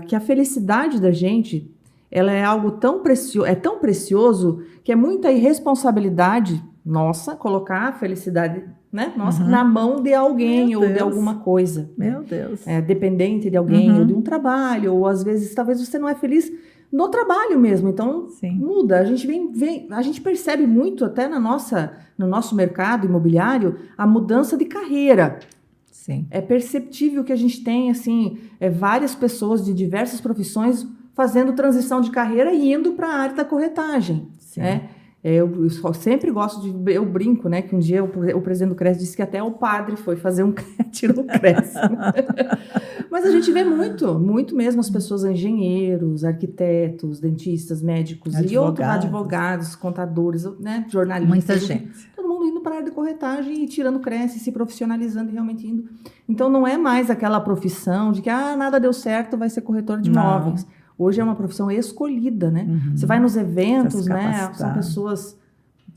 Que a felicidade da gente, ela é algo tão precioso que é muita irresponsabilidade nossa colocar a felicidade, né, nossa, na mão de alguém ou de alguma coisa. Meu Deus. Dependente de alguém ou de um trabalho, ou às vezes talvez você não é feliz no trabalho mesmo. Então, muda. A gente a gente percebe muito até no nosso mercado imobiliário a mudança de carreira. Sim. É perceptível que a gente tem assim, várias pessoas de diversas profissões fazendo transição de carreira e indo para a área da corretagem. Sim. Eu sempre gosto eu brinco, né, que um dia o presidente do CRES disse que até o padre foi fazer tirou o CRES. Mas a gente vê muito mesmo as pessoas, engenheiros, arquitetos, dentistas, médicos e outros advogados, contadores, né, jornalistas. Muita gente. Todo mundo indo para a área de corretagem e tirando CRES, se profissionalizando e realmente indo. Então não é mais aquela profissão de que nada deu certo, vai ser corretor de imóveis. Hoje é uma profissão escolhida, né? Você vai nos eventos, né? São pessoas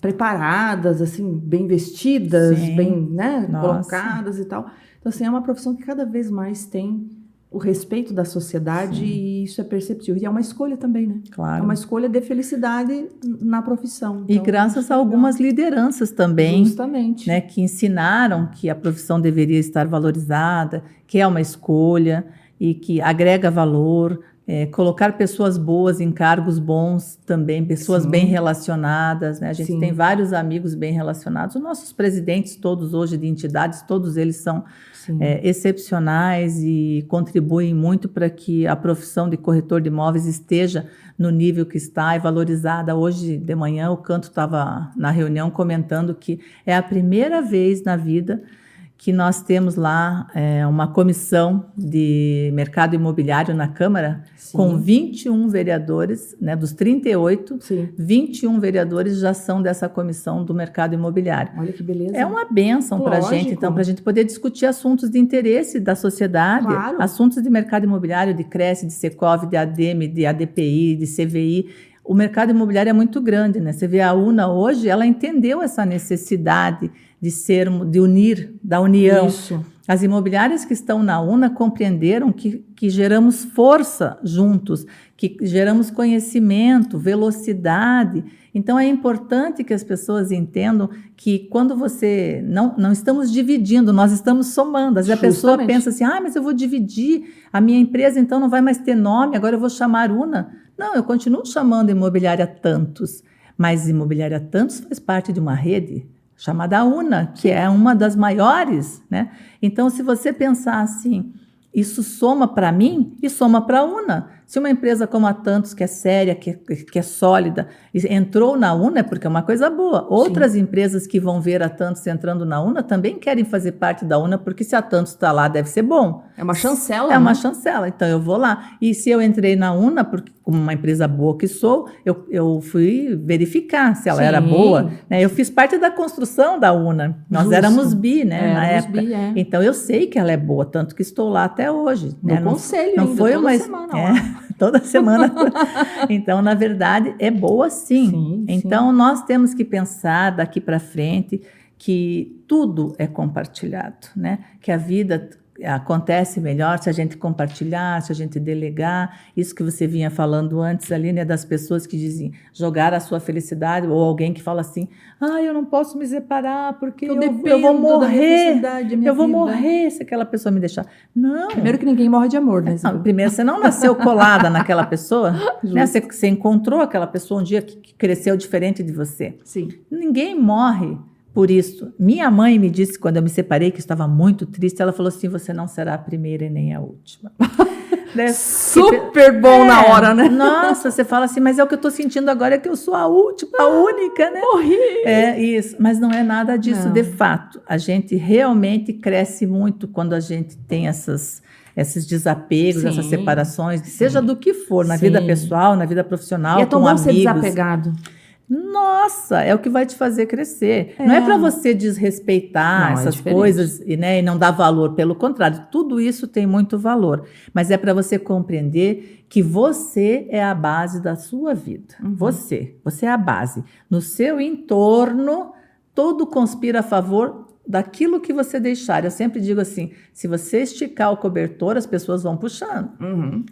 preparadas, assim, bem vestidas, bem, né, colocadas e tal. Então, assim, é uma profissão que cada vez mais tem o respeito da sociedade e isso é perceptível. E é uma escolha também, né? Claro. É uma escolha de felicidade na profissão. Então, e graças a algumas lideranças também, justamente, né, que ensinaram que a profissão deveria estar valorizada, que é uma escolha e que agrega valor. Colocar pessoas boas em cargos bons também, pessoas bem relacionadas, né? A gente tem vários amigos bem relacionados. Os nossos presidentes todos hoje de entidades, todos eles são excepcionais e contribuem muito para que a profissão de corretor de imóveis esteja no nível que está e valorizada. Hoje de manhã o Canto estava na reunião comentando que é a primeira vez na vida que nós temos lá uma comissão de mercado imobiliário na Câmara, com 21 vereadores, né, dos 38, 21 vereadores já são dessa comissão do mercado imobiliário. Olha que beleza. É uma bênção para a gente, então, para a gente poder discutir assuntos de interesse da sociedade, assuntos de mercado imobiliário, de CRES, de Secov, de ADM, de ADPI, de CVI. O mercado imobiliário é muito grande, né? Você vê a UNA hoje, ela entendeu essa necessidade de unir, da união. Isso. As imobiliárias que estão na UNA compreenderam que geramos força juntos, que geramos conhecimento, velocidade. Então, é importante que as pessoas entendam que quando você... Não estamos dividindo, nós estamos somando. Às vezes a pessoa pensa assim, mas eu vou dividir, a minha empresa então não vai mais ter nome, agora eu vou chamar UNA. Não, eu continuo chamando Imobiliária Tantos, mas Imobiliária Tantos faz parte de uma rede chamada UNA, que é uma das maiores, né? Então, se você pensar assim, isso soma para mim e soma para a UNA. Se uma empresa como a Tantos, que é séria, que é sólida, entrou na UNA, é porque é uma coisa boa. Outras empresas que vão ver a Tantos entrando na UNA também querem fazer parte da UNA, porque se a Tantos está lá, deve ser bom. É uma chancela. É uma chancela, então eu vou lá. E se eu entrei na UNA, porque como uma empresa boa que sou, eu fui verificar se ela era boa. Né? Eu fiz parte da construção da UNA. Nós éramos bi, né, na época. Então eu sei que ela é boa, tanto que estou lá até hoje. No conselho não ainda, foi toda semana. Toda semana. Então, na verdade, é boa sim. Então, nós temos que pensar daqui para frente que tudo é compartilhado, né? Que a vida acontece melhor se a gente compartilhar, se a gente delegar. Isso que você vinha falando antes ali, né, das pessoas que dizem jogar a sua felicidade, ou alguém que fala assim, eu não posso me separar porque eu vou morrer, eu vou morrer se aquela pessoa me deixar. Não. Primeiro que ninguém morre de amor, né? Não, primeiro, você não nasceu colada naquela pessoa, né? Você encontrou aquela pessoa um dia que cresceu diferente de você. Sim. Ninguém morre por isso. Minha mãe me disse, quando eu me separei, que estava muito triste, ela falou assim, você não será a primeira e nem a última. Super bom na hora, né? Nossa, você fala assim, mas é o que eu estou sentindo agora, é que eu sou a última, a única, né? Morri! É isso, mas não é nada disso, de fato. A gente realmente cresce muito quando a gente tem esses desapegos, essas separações, seja do que for, na vida pessoal, na vida profissional, e é tão com bom amigos. Ser desapegado. Nossa, é o que vai te fazer crescer. Não é para você desrespeitar essas coisas e não dar valor. Pelo contrário, tudo isso tem muito valor. Mas é para você compreender que você é a base da sua vida. Você é a base. No seu entorno, tudo conspira a favor daquilo que você deixar. Eu sempre digo assim, se você esticar o cobertor, as pessoas vão puxando,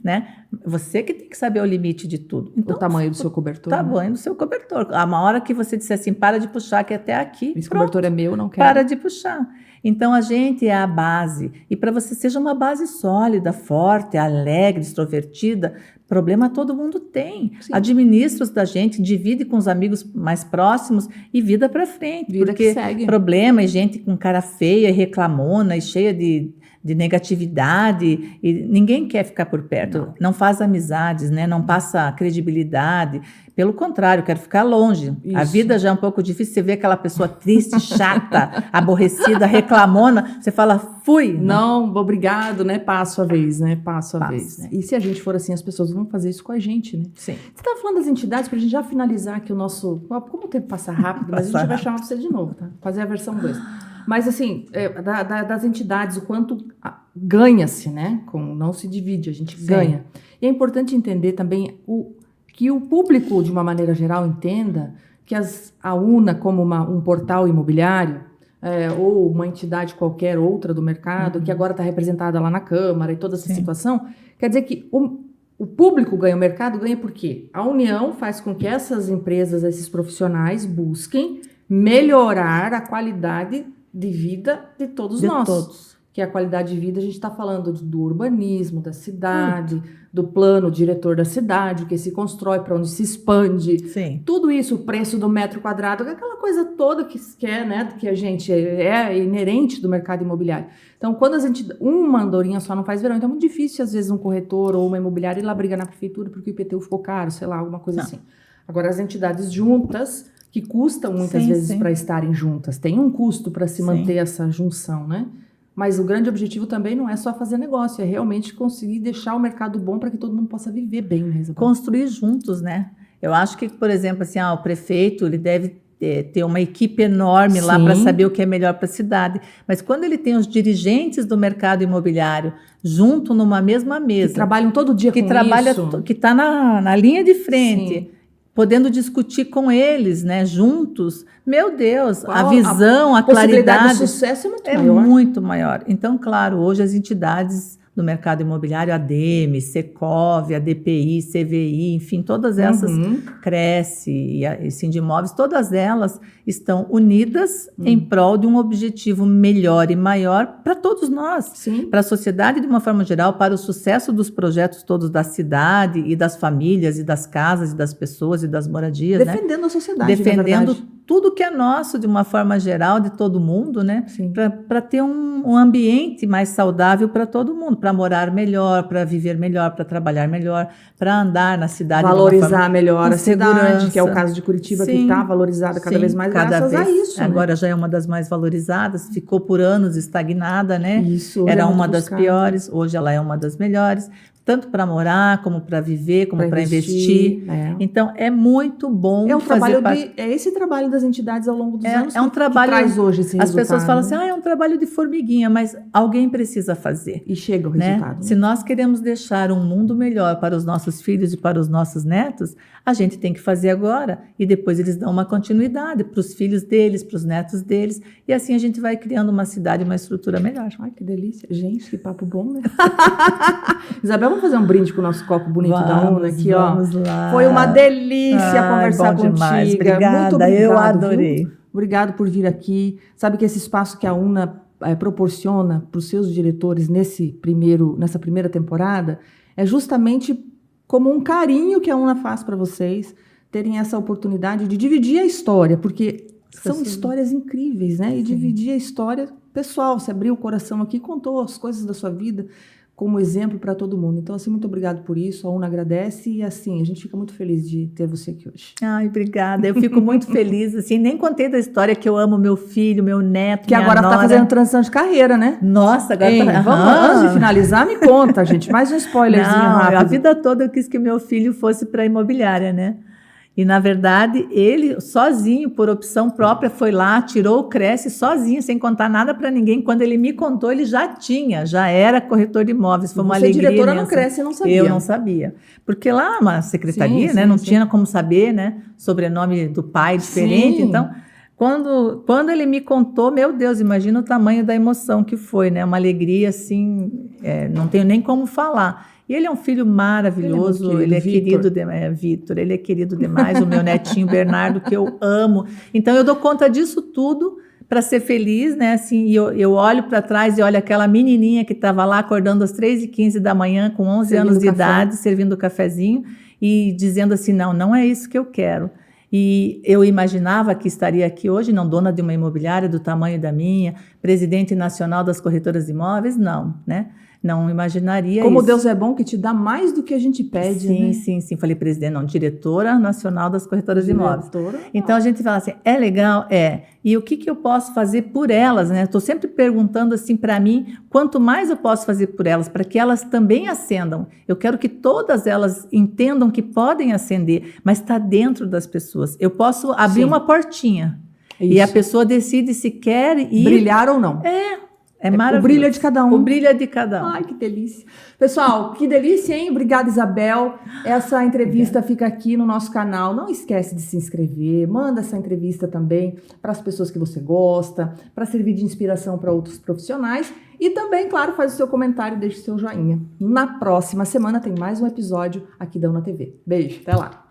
né? Você que tem que saber o limite de tudo. Então, o tamanho do seu cobertor. O tamanho do seu cobertor. A hora que você disser assim, para de puxar, que é até aqui. Esse cobertor é meu, não quero. Para de puxar. Então, a gente é a base. E para você seja uma base sólida, forte, alegre, extrovertida, problema todo mundo tem. Administra os da gente, divide com os amigos mais próximos e vida para frente. Vida porque que segue. Problema e gente com cara feia, reclamona e cheia de negatividade, e ninguém quer ficar por perto, não faz amizades, né? Não passa credibilidade, pelo contrário, quero ficar longe. Isso. A vida já é um pouco difícil, você vê aquela pessoa triste, chata, aborrecida, reclamona, você fala, fui. Não, obrigado, né? Passo a vez, né? Passo a vez. Né? E se a gente for assim, as pessoas vão fazer isso com a gente, né? Sim. Você estava falando das entidades, para a gente já finalizar aqui o nosso... Como o tempo passa rápido, mas a gente vai chamar você de novo, tá? Fazer a versão 2. Mas, assim, das entidades, o quanto ganha-se, né? Não se divide, a gente ganha. E é importante entender também que o público, de uma maneira geral, entenda que a UNA, como um portal imobiliário, ou uma entidade qualquer outra do mercado, que agora está representada lá na Câmara e toda essa situação, quer dizer que o público ganha, o mercado ganha por quê? A união faz com que essas empresas, esses profissionais busquem melhorar a qualidade de vida de todos nós. Todos. Que a qualidade de vida, a gente está falando do urbanismo, da cidade, do plano diretor da cidade, o que se constrói, para onde se expande. Sim. Tudo isso, o preço do metro quadrado, aquela coisa toda que quer, né, que a gente é inerente do mercado imobiliário. Então, quando uma andorinha só não faz verão, então é muito difícil, às vezes, um corretor ou uma imobiliária ir lá brigar na prefeitura porque o IPTU ficou caro, sei lá, alguma coisa assim. Agora, as entidades juntas, que custam muitas vezes para estarem juntas, tem um custo para se manter essa junção, né? Mas o grande objetivo também não é só fazer negócio, é realmente conseguir deixar o mercado bom para que todo mundo possa viver bem, né, Isabel? Construir juntos, né? Eu acho que, por exemplo, assim, o prefeito, ele deve ter uma equipe enorme lá para saber o que é melhor para a cidade. Mas quando ele tem os dirigentes do mercado imobiliário junto numa mesma mesa... Que trabalham todo dia com isso. Que está na linha de frente... podendo discutir com eles, né, juntos, meu Deus, a visão, a claridade... O sucesso é muito maior. Muito maior. Então, claro, hoje as entidades do mercado imobiliário, a ADEME, Secov, a DPI, CVI, enfim, todas essas, Cresce e Sindimóveis, todas elas estão unidas em prol de um objetivo melhor e maior para todos nós, para a sociedade de uma forma geral, para o sucesso dos projetos todos da cidade e das famílias e das casas e das pessoas e das moradias. Defendendo a sociedade, defendendo tudo que é nosso de uma forma geral, de todo mundo, né? Para ter um ambiente mais saudável para todo mundo, para morar melhor, para viver melhor, para trabalhar melhor, para andar na cidade. Valorizar melhor a cidade, que é o caso de Curitiba, que está valorizada cada vez mais graças a isso. Agora já é uma das mais valorizadas, ficou por anos estagnada, né? Isso. Era uma das piores, hoje ela é uma das melhores. tanto para morar, como para viver, como para investir. Então, é muito bom fazer parte. É esse trabalho das entidades ao longo dos anos um trabalho, que traz hoje esse resultado. As pessoas falam assim, é um trabalho de formiguinha, mas alguém precisa fazer. E chega o resultado. Né? Se nós queremos deixar um mundo melhor para os nossos filhos e para os nossos netos, a gente tem que fazer agora e depois eles dão uma continuidade para os filhos deles, para os netos deles, e assim a gente vai criando uma cidade, uma estrutura melhor. Ai, que delícia. Gente, que papo bom, né? Isabel, vamos fazer um brinde com o nosso copo bonito da UNA aqui, ó. Vamos lá. Foi uma delícia conversar contigo. Demais. Obrigada, muito obrigado, eu adorei. Viu? Obrigado por vir aqui. Sabe que esse espaço que a UNA proporciona para os seus diretores nessa primeira temporada é justamente como um carinho que a UNA faz para vocês terem essa oportunidade de dividir a história, porque são histórias incríveis, né? E dividir a história pessoal. Você abriu o coração aqui e contou as coisas da sua vida como exemplo para todo mundo. Então, assim, muito obrigado por isso. A UNA agradece e, assim, a gente fica muito feliz de ter você aqui hoje. Ai, obrigada. Eu fico muito feliz, assim, nem contei da história que eu amo meu filho, meu neto, que agora está fazendo transição de carreira, né? Nossa, agora antes de finalizar, me conta, gente, mais um spoilerzinho rápido. A vida toda eu quis que meu filho fosse para a imobiliária, né? E, na verdade, ele sozinho, por opção própria, foi lá, tirou o Cresce sozinho, sem contar nada para ninguém. Quando ele me contou, ele já era corretor de imóveis. Foi uma alegria diretora imensa. no Cresce, eu não sabia. Eu não sabia. Porque lá, uma secretaria, né? Não tinha como saber, né? Sobrenome do pai diferente. Sim. Então, quando ele me contou, meu Deus, imagina o tamanho da emoção que foi, né? Uma alegria, assim, não tenho nem como falar. E ele é um filho maravilhoso, ele é querido demais, Vitor, ele é querido demais, o meu netinho Bernardo, que eu amo. Então, eu dou conta disso tudo para ser feliz, né? Assim, eu olho para trás e olho aquela menininha que estava lá acordando às 3h15 da manhã, com 11 anos de idade, servindo cafezinho e dizendo assim, não é isso que eu quero. E eu imaginava que estaria aqui hoje, não dona de uma imobiliária do tamanho da minha, presidente nacional das corretoras de imóveis, não, né? Não imaginaria Como isso. Deus é bom que te dá mais do que a gente pede, né? Sim. Falei, presidente, não, diretora nacional das corretoras de imóveis. Então, a gente fala assim, é legal? É. E o que eu posso fazer por elas, né? Estou sempre perguntando assim para mim, quanto mais eu posso fazer por elas, para que elas também ascendam. Eu quero que todas elas entendam que podem ascender, mas está dentro das pessoas. Eu posso abrir uma portinha e a pessoa decide se quer ir... Brilhar ou não. É maravilhoso. O brilho é de cada um. O brilho é de cada um. Ai, que delícia. Pessoal, que delícia, hein? Obrigada, Isabel. Essa entrevista fica aqui no nosso canal. Não esquece de se inscrever. Manda essa entrevista também para as pessoas que você gosta, para servir de inspiração para outros profissionais. E também, claro, faz o seu comentário e deixe o seu joinha. Na próxima semana tem mais um episódio aqui da UNA TV. Beijo, até lá.